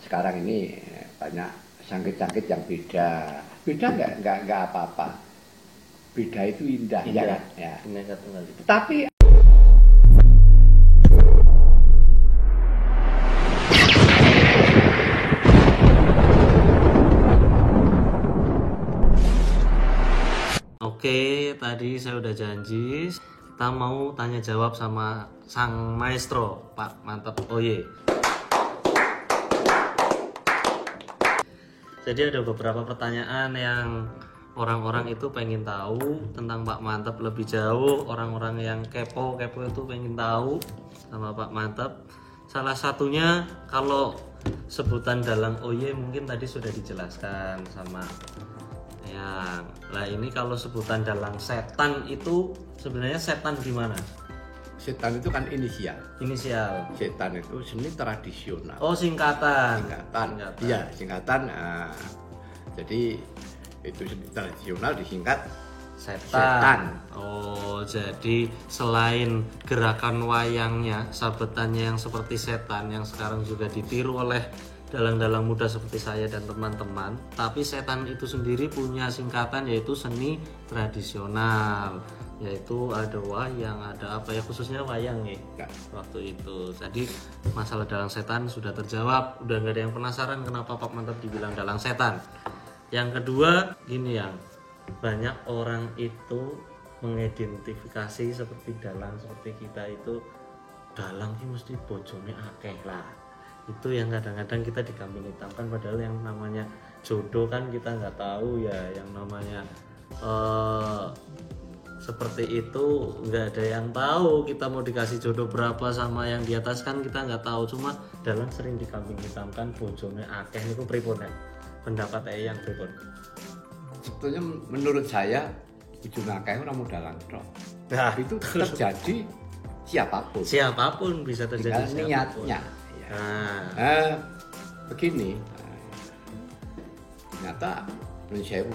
sekarang ini banyak sangkit-sangkit yang beda. Beda nggak apa-apa. Beda itu indah, ya kan? Ya. Tapi Oke, tadi saya udah janji kita mau tanya jawab sama sang maestro Pak Mantep Oye. Jadi ada beberapa pertanyaan yang orang-orang itu pengen tahu tentang Pak Mantep lebih jauh. Orang-orang yang kepo itu pengen tahu sama Pak Mantep. Salah satunya kalau sebutan dalang Oye mungkin tadi sudah dijelaskan sama yang. Nah ini kalau sebutan dalang setan itu sebenarnya setan gimana? setan itu kan inisial. Inisial. Setan itu seni tradisional. Oh singkatan. Iya singkatan. Jadi itu seni tradisional disingkat setan. Oh jadi selain gerakan wayangnya, sabetannya yang seperti setan yang sekarang juga ditiru oleh dalang-dalang muda seperti saya dan teman-teman, tapi setan itu sendiri punya singkatan yaitu seni tradisional, yaitu ada wayang, ada apa ya, khususnya wayang ya waktu itu. Jadi masalah dalang setan sudah terjawab, udah nggak ada yang penasaran kenapa Pak Mantep dibilang dalang setan. Yang kedua gini, yang banyak orang itu mengidentifikasi seperti dalang seperti kita itu dalang ini mesti bojone akeh lah. Itu yang kadang-kadang kita dikambing hitamkan, padahal yang namanya jodoh kan kita nggak tahu ya, yang namanya seperti itu nggak ada yang tahu. Kita mau dikasih jodoh berapa sama yang di atas kan kita nggak tahu, cuma dalang sering dikambing hitamkan bojone akeh. Niku pripun pendapat yang pripun? Sebetulnya menurut saya bojone akeh ora mau dalang tok. Nah, itu terjadi siapapun bisa terjadi niatnya. Begini, ternyata mensewu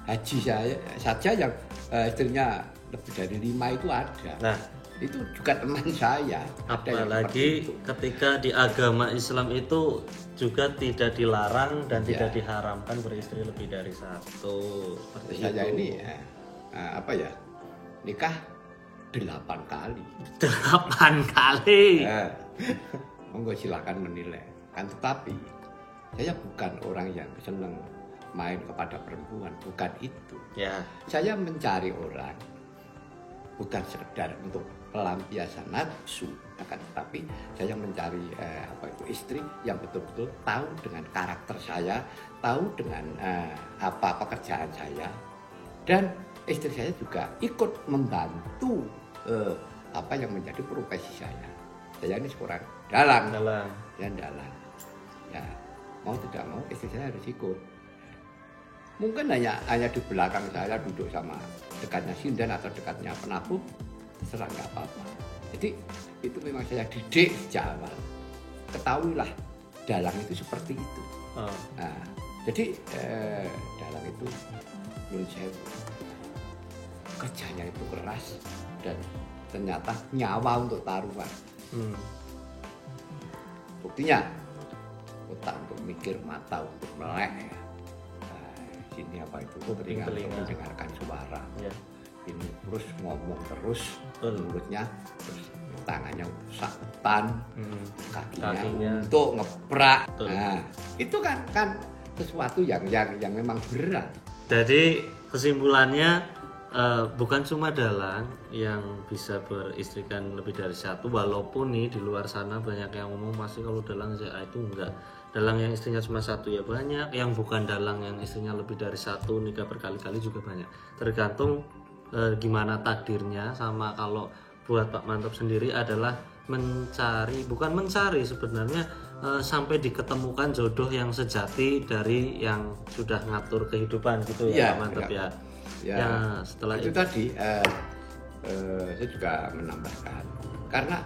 haji saya saja yang istrinya lebih dari 5 itu ada. Nah itu juga teman saya. Apalagi ketika di agama Islam itu juga tidak dilarang dan tidak diharamkan beristri lebih dari satu. Seperti saya itu. Ini nikah 8 kali. 8 kali. Monggo silakan menilai. Kan tetapi saya bukan orang yang senang main kepada perempuan, bukan itu. Ya. Saya mencari orang bukan sekedar untuk pelampiasan nafsu, akan tetapi saya mencari istri yang betul-betul tahu dengan karakter saya, tahu dengan apa pekerjaan saya, dan istri saya juga ikut membantu apa yang menjadi profesi saya. Saya ini seorang dalang. Ya, mau tidak mau istri saya harus ikut. Mungkin hanya di belakang saya duduk sama dekatnya sinden atau dekatnya penabuk, terserah nggak apa-apa. Jadi itu memang saya didik sejak awal. Ketahuilah dalang itu seperti itu. Nah, jadi dalang itu menurut saya kerjanya itu keras dan ternyata nyawa untuk taruhan. Buktinya otak untuk mikir, mata untuk melek, sini apa itu telinga untuk mendengarkan suara, ini terus ngomong terus, mulutnya terus, tangannya untuk sabetan, kakinya untuk ngeprak. Nah itu kan sesuatu yang memang berat. Jadi kesimpulannya bukan cuma dalang yang bisa beristrikan lebih dari satu, walaupun nih di luar sana banyak yang ngomong masih kalau dalang itu enggak. Dalang yang istrinya cuma satu ya banyak, yang bukan dalang yang istrinya lebih dari satu nikah berkali-kali juga banyak. Tergantung gimana takdirnya. Sama kalau buat Pak Mantep sendiri adalah bukan mencari sebenarnya, sampai diketemukan jodoh yang sejati dari yang sudah ngatur kehidupan gitu ya, Pak Mantep ya. Ya setelah itu tadi saya juga menambahkan, karena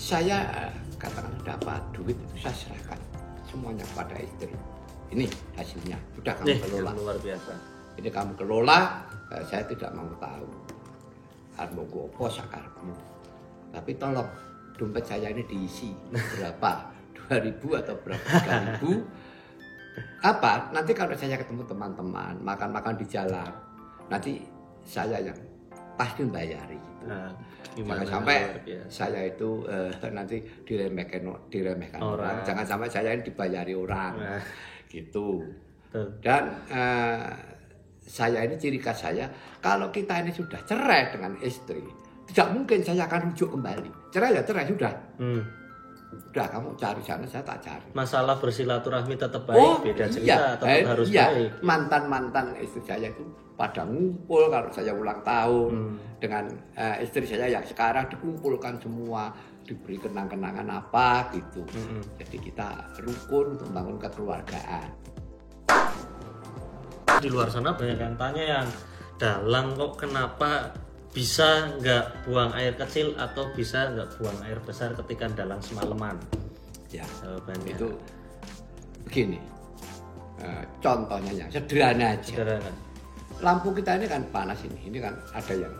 saya katakan dapat duit itu saya serahkan semuanya pada istri. Ini hasilnya sudah kamu kelola. Luar biasa. Ini kamu kelola, saya tidak mau tahu harus gopo sakarmu. Tapi tolong dompet saya ini diisi berapa? 2.000 atau berapa 3.000. Apa? Nanti kalau saya ketemu teman-teman makan-makan di jalan, nanti saya yang pasti membayari gitu. Jangan sampai saya itu nanti diremehkan orang. Jangan sampai saya ini dibayari orang. Gitu. Dan saya ini ciri khas saya, kalau kita ini sudah cerai dengan istri, tidak mungkin saya akan rujuk kembali. Cerai ya cerai sudah. Udah kamu cari sana, saya tak cari. Masalah bersilaturahmi tetap baik, beda cerita, tetap harus baik. Mantan istri saya itu pada ngumpul kalau saya ulang tahun dengan istri saya yang sekarang dikumpulkan semua, diberi kenang-kenangan apa gitu. Jadi kita rukun untuk membangun kekeluargaan. Di luar sana banyak yang tanya yang dalang kok kenapa bisa nggak buang air kecil atau bisa nggak buang air besar ketika dalang semalaman? Ya, itu begini. Contohnya yang sederhana aja. Sederhana. Lampu kita ini kan panas ini kan ada yang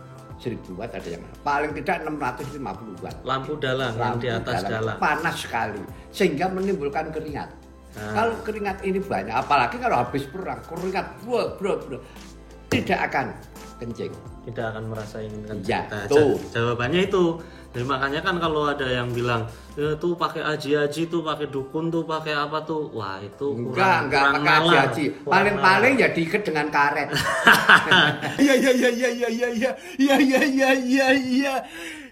1000 watt, ada yang paling tidak 650 watt. Lampu dalang yang di atas dalang. Panas sekali sehingga menimbulkan keringat. Kalau keringat ini banyak, apalagi kalau habis perang, keringat bro, tidak akan kencing. Tidak akan merasa ingin kencing. Ya, tuh. Jawabannya itu. Jadi makanya kan kalau ada yang bilang tuh pakai aji-aji tuh, pakai dukun tuh, pakai apa tuh, wah itu kurang pakai aji-aji. Paling ya diikat dengan karet.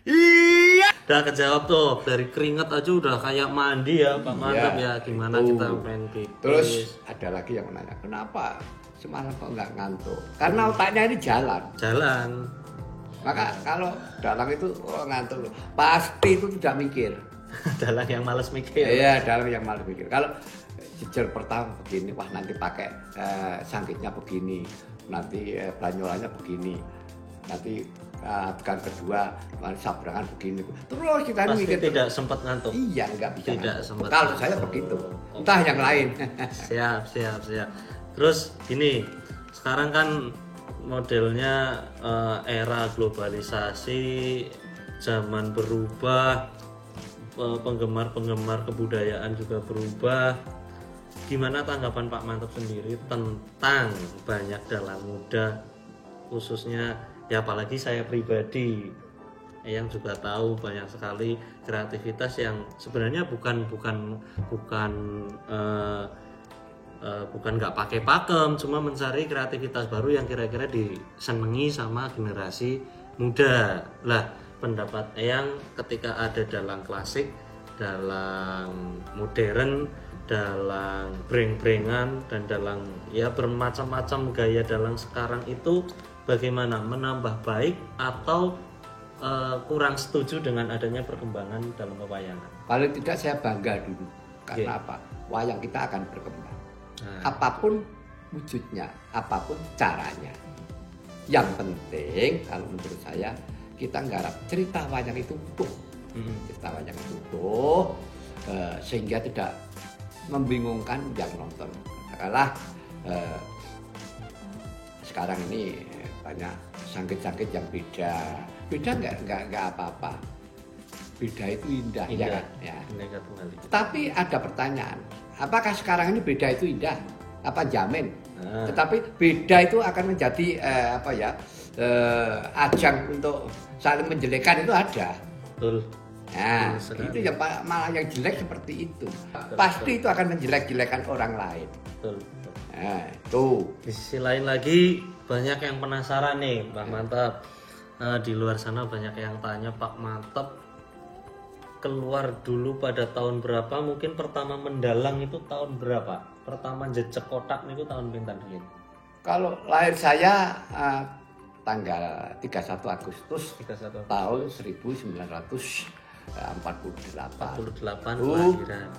Iya. Udah kejawab tuh, dari keringat aja udah kayak mandi ya Pak Mantap ya. Gimana kita pengen pipis. Terus ada lagi yang menanya, kenapa semalam kok nggak ngantuk? Karena otaknya ini jalan. Maka kalau dalang itu ngantuk, pasti itu tidak mikir. Dalang yang malas mikir. Iya, dalang yang malas mikir. Kalau jejak pertama begini, wah nanti pakai sangkitnya begini, nanti banyolannya begini, nanti tekan kedua, sabrangan begini. Terus kita pasti mikir tidak sempat ngantuk. Iya, nggak bisa. Tidak sempat. Kalau saya begitu, entah yang lain. Siap. Terus ini sekarang kan modelnya era globalisasi, zaman berubah, penggemar kebudayaan juga berubah. Gimana tanggapan Pak Mantap sendiri tentang banyak dalang muda, khususnya ya apalagi saya pribadi yang juga tahu banyak sekali kreativitas yang sebenarnya bukan nggak pakai pakem, cuma mencari kreativitas baru yang kira-kira disenangi sama generasi muda. Lah, pendapat Eyang ketika ada dalang klasik, dalang modern, dalang breng-brengan, dan dalang ya bermacam-macam gaya dalang sekarang itu bagaimana, menambah baik atau kurang setuju dengan adanya perkembangan dalam pewayangan? Paling tidak saya bangga dulu. Karena apa? Wayang kita akan berkembang. Apapun wujudnya, apapun caranya. Yang penting kalau menurut saya, kita nggarap cerita wayang itu utuh. Cerita wayang itu utuh, sehingga tidak membingungkan yang nonton. Katakanlah sekarang ini banyak sangkit-sangkit yang beda nggak apa-apa. Beda itu indah. Ya kan? Ya. Tapi ada pertanyaan, apakah sekarang ini beda itu indah? Apa jamin? Tetapi beda itu akan menjadi ajang untuk saling menjelekkan itu ada. Betul. Nah, itu yang malah yang jelek seperti itu. Pasti itu akan menjelek-jelekan orang lain. Betul. Nah, itu. Di sisi lain lagi banyak yang penasaran nih, Pak Mantap. Di luar sana banyak yang tanya, Pak Mantap keluar dulu pada tahun berapa? Mungkin pertama mendalang itu tahun berapa? Pertama jejak kotak itu tahun pinten riyen? Kalau lahir saya tanggal 31 Agustus tahun 1948. 48 kelahiran.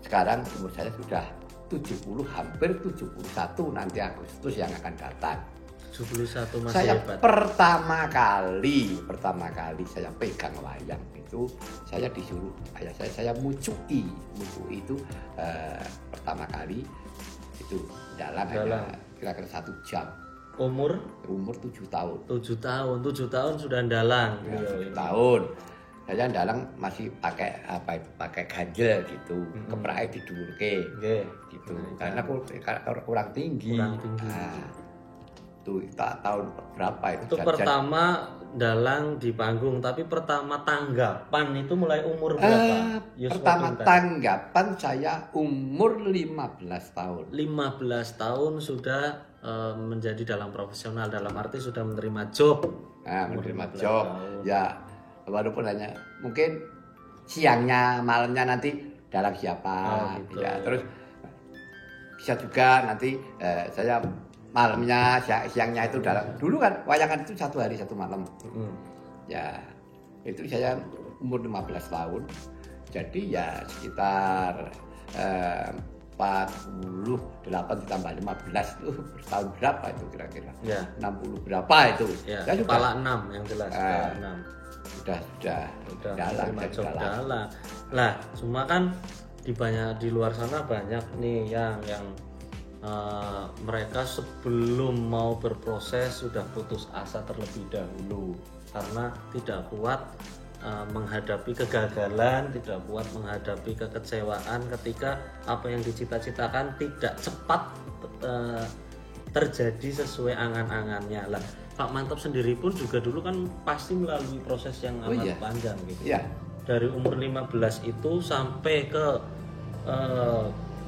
Sekarang umur saya sudah 70, hampir 71 nanti Agustus yang akan datang. 71 masih saya hebat. Pertama kali saya pegang wayang itu saya disuruh ayah saya mucuki itu pertama kali itu dalam kira-kira 1 jam. Umur 7 tahun. 7 tahun sudah dalang. Ya, 7 tahun. Saya dalang masih pakai pakai ganjel gitu, kepraknya didulurke, gitu. Karena aku kurang tinggi. Nah, itu tahun berapa itu? Itu pertama dalang di panggung, tapi pertama tanggapan itu mulai umur berapa? Pertama tanggapan saya umur 15 tahun. 15 tahun sudah menjadi dalang profesional, dalam arti sudah menerima job. Nah, menerima job. Ya, walaupun hanya mungkin siangnya, malamnya nanti dalang siapa. Gitu. Ya, terus bisa juga nanti saya malamnya, siangnya itu dalam. Dulu kan wayangan itu 1 hari 1 malam. Ya, itu saya umur 15 tahun. Jadi ya sekitar 48 ditambah 15 itu tahun berapa itu kira-kira? Ya. 60 berapa itu? Ya, saya kepala 6 yang jelas. 6. Sudah dalang. Lah, cuma kan di luar sana banyak nih yang mereka sebelum mau berproses sudah putus asa terlebih dahulu karena tidak kuat menghadapi kegagalan, tidak kuat menghadapi kekecewaan ketika apa yang dicita-citakan tidak cepat terjadi sesuai angan-angannya. Lah, Pak Mantap sendiri pun juga dulu kan pasti melalui proses yang amat panjang gitu. Iya. Dari umur 15 itu sampai ke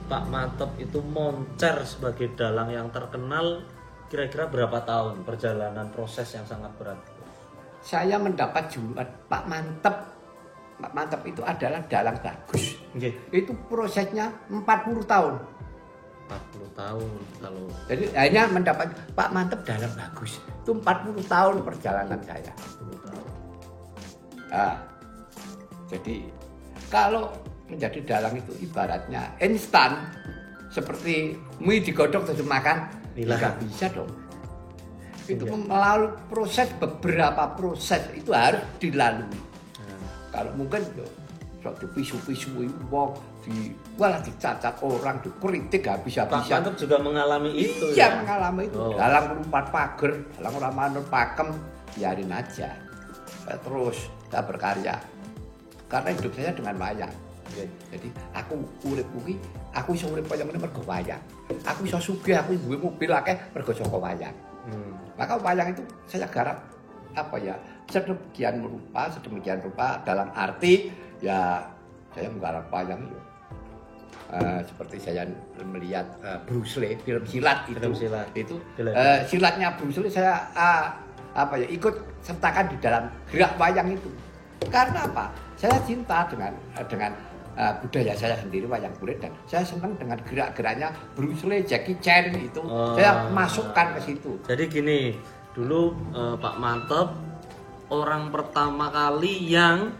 Pak Mantap itu moncer sebagai dalang yang terkenal, kira-kira berapa tahun perjalanan proses yang sangat berat? Saya mendapat julukan Pak Mantap. Pak Mantap itu adalah dalang bagus. Itu prosesnya 40 tahun. 40 tahun kalau. Jadi hanya mendapat Pak Mantap dalang bagus. Itu 40 tahun perjalanan saya. 40 tahun. Nah, jadi kalau menjadi dalang itu ibaratnya instan, seperti mie digodok terus makan, nggak bisa dong. Itu melalui beberapa proses itu harus dilalui. Kalau mungkin sok dipisu-pisui wong, dicacat orang, dikritik habis-habisan. Pak Mantap juga mengalami itu. Iya, mengalami itu. Dalang melompat pagar, dalang ora manut pakem, biarin aja. Terus saya berkarya. Karena hidup saya dengan wayang. Jadi aku urip kuwi, aku iso urip kaya ngene mergo wayang. Aku iso sugih, aku duwe mobil akeh mergo saka wayang. Maka wayang itu saya garap sedemikian rupa dalam arti ya saya menggarap wayang itu. Seperti saya melihat Bruce Lee film silat itu. Silatnya Bruce Lee saya ikut sertakan di dalam gerak wayang itu. Karena apa? Saya cinta dengan budaya saya sendiri wayang kulit dan saya senang dengan gerak-geraknya Bruce Lee, Jackie Chan itu. Saya masukkan ke situ. Jadi gini, dulu Pak Mantap orang pertama kali yang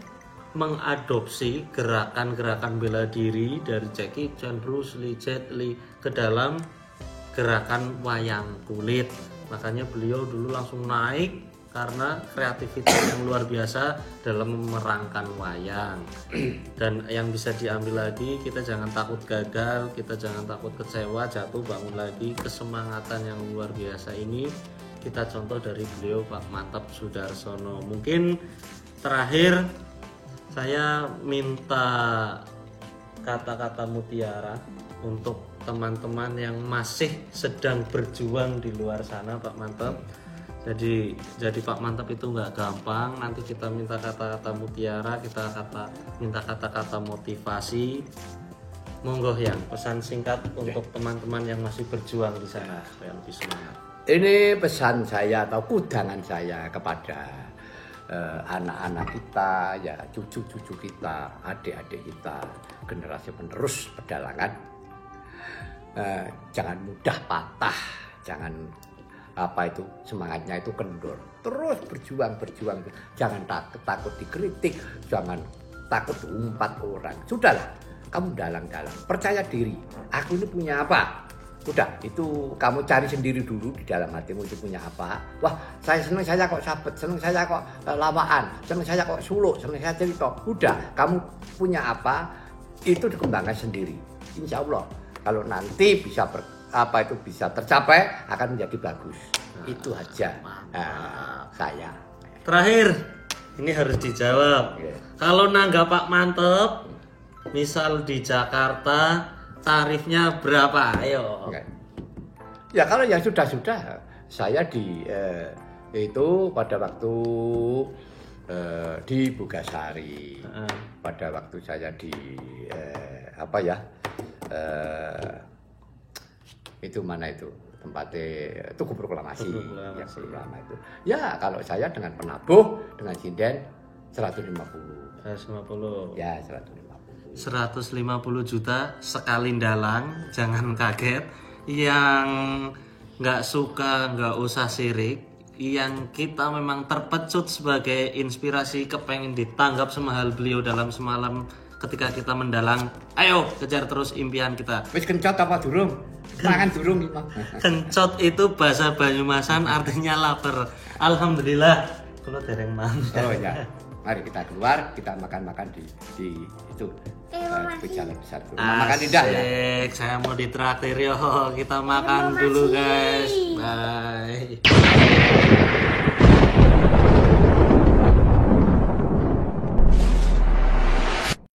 mengadopsi gerakan-gerakan bela diri dari Jackie Chan, Bruce Lee, Jet Li ke dalam gerakan wayang kulit. Makanya beliau dulu langsung naik karena kreativitas yang luar biasa dalam memerankan wayang. Dan yang bisa diambil lagi, kita jangan takut gagal, kita jangan takut kecewa, jatuh bangun lagi. Kesemangatan yang luar biasa ini kita contoh dari beliau Pak Mantap Sudarsono. Mungkin terakhir saya minta kata-kata mutiara untuk teman-teman yang masih sedang berjuang di luar sana, Pak Mantap. Jadi Pak Mantap itu nggak gampang. Nanti kita minta kata-kata mutiara, minta kata-kata motivasi. Monggo yang pesan singkat untuk teman-teman yang masih berjuang di sana supaya lebih semangat. Ini pesan saya atau kudangan saya kepada anak-anak kita, ya cucu-cucu kita, adik-adik kita, generasi penerus pedalangan. Jangan mudah patah, jangan semangatnya itu kendor. Terus berjuang. Jangan takut dikritik, jangan takut diumpat orang. Sudahlah, kamu dalang-dalang, percaya diri. Aku ini punya apa? Udah, itu kamu cari sendiri dulu di dalam hatimu itu punya apa. Wah, saya senang saya kok sabet, senang saya kok lawaan, senang saya kok suluk, senang saya cerita. Udah, kamu punya apa, itu dikembangkan sendiri. Insya Allah, kalau nanti bisa tercapai akan menjadi bagus. Itu aja saya. Terakhir, Ini harus dijawab. Kalau nanggap Pak Mantep, misal di Jakarta tarifnya berapa? Ayo. Ya kalau yang sudah saya itu pada waktu di Bugasari, pada waktu saya di itu mana itu tempatnya Tugu Proklamasi. Yang lama itu. Ya kalau saya dengan penabuh dengan sinden 150. Ya 150. 150 juta sekali dalang, jangan kaget. Yang nggak suka nggak usah sirik. Yang kita memang terpecut sebagai inspirasi kepengen ditanggap semahal beliau dalam semalam ketika kita mendalang. Ayo kejar terus impian kita. Wis kencot apa durung? Tangan durung iki, Kencot itu bahasa Banyumasan artinya lapar. Alhamdulillah kula dereng mangan. Oh ya. Mari kita keluar, kita makan-makan di itu jalan besar. Makan indah ya. Saya mau ditraktir yo. Kita makan dulu guys. Bye.